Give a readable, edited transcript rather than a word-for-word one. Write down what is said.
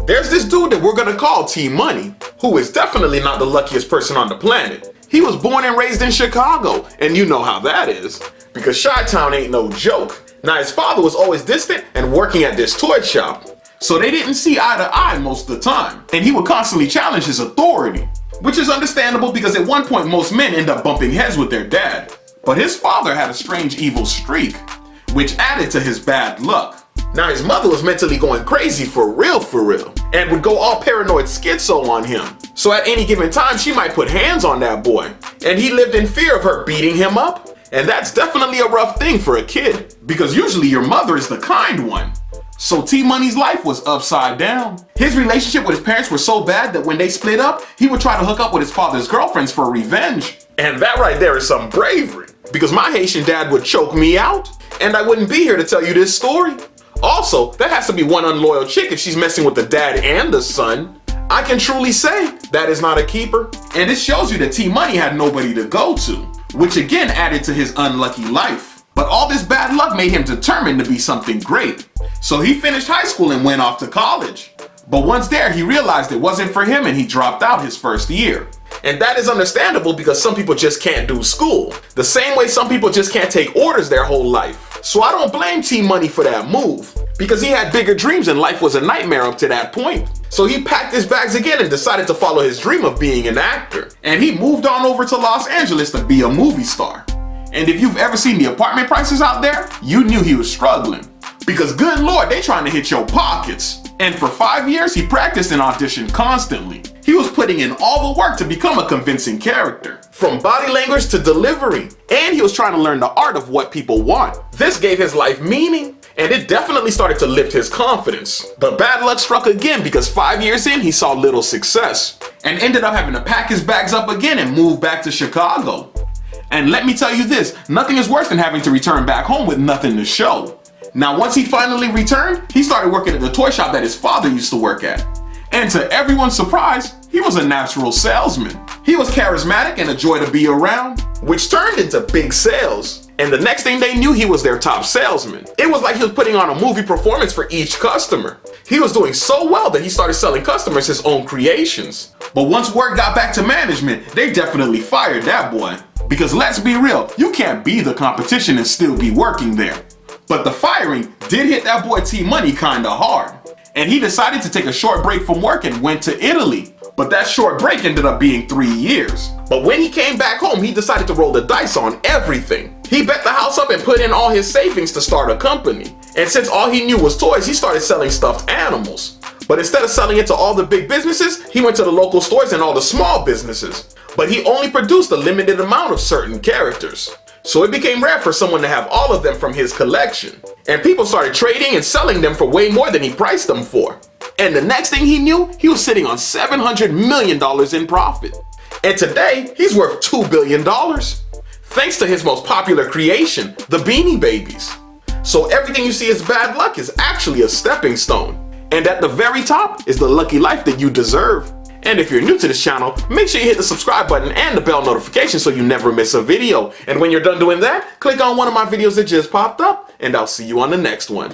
There's this dude that we're gonna call T-Money, who is definitely not the luckiest person on the planet. He was born and raised in Chicago, and you know how that is, because Chi-Town ain't no joke. Now his father was always distant and working at this toy shop, so they didn't see eye to eye most of the time, and he would constantly challenge his authority, which is understandable because at one point most men end up bumping heads with their dad. But his father had a strange evil streak, which added to his bad luck. Now his mother was mentally going crazy for real, and would go all paranoid schizo on him. So at any given time she might put hands on that boy, and he lived in fear of her beating him up. And that's definitely a rough thing for a kid, because usually your mother is the kind one. So T-Money's life was upside down. His relationship with his parents were so bad that when they split up, he would try to hook up with his father's girlfriends for revenge. And that right there is some bravery, because my Haitian dad would choke me out, and I wouldn't be here to tell you this story. Also, that has to be one unloyal chick if she's messing with the dad and the son. I can truly say that is not a keeper. And this shows you that T-Money had nobody to go to, which again added to his unlucky life. But all this bad luck made him determined to be something great. So he finished high school and went off to college. But once there, he realized it wasn't for him and he dropped out his first year. And that is understandable because some people just can't do school. The same way some people just can't take orders their whole life. So I don't blame T-Money for that move, because he had bigger dreams and life was a nightmare up to that point. So he packed his bags again and decided to follow his dream of being an actor. And he moved on over to Los Angeles to be a movie star. And if you've ever seen the apartment prices out there, you knew he was struggling. Because good Lord, they trying to hit your pockets. And for 5 years, he practiced and auditioned constantly. He was putting in all the work to become a convincing character, from body language to delivery, and he was trying to learn the art of what people want. This gave his life meaning, and it definitely started to lift his confidence. But bad luck struck again because 5 years in, he saw little success, and ended up having to pack his bags up again and move back to Chicago. And let me tell you this, nothing is worse than having to return back home with nothing to show. Now once he finally returned, he started working at the toy shop that his father used to work at. And to everyone's surprise, he was a natural salesman. He was charismatic and a joy to be around, which turned into big sales. And the next thing they knew, he was their top salesman. It was like he was putting on a movie performance for each customer. He was doing so well that he started selling customers his own creations. But once word got back to management, they definitely fired that boy. Because let's be real, you can't be the competition and still be working there. But the firing did hit that boy T-Money kinda hard. And he decided to take a short break from work and went to Italy. But that short break ended up being 3 years. But when he came back home, he decided to roll the dice on everything. He bet the house up and put in all his savings to start a company. And since all he knew was toys, he started selling stuffed animals. But instead of selling it to all the big businesses, he went to the local stores and all the small businesses. But he only produced a limited amount of certain characters. So it became rare for someone to have all of them from his collection. And people started trading and selling them for way more than he priced them for. And the next thing he knew, he was sitting on $700 million in profit. And today, he's worth $2 billion. Thanks to his most popular creation, the Beanie Babies. So everything you see as bad luck is actually a stepping stone. And at the very top is the lucky life that you deserve. And if you're new to this channel, make sure you hit the subscribe button and the bell notification so you never miss a video. And when you're done doing that, click on one of my videos that just popped up, and I'll see you on the next one.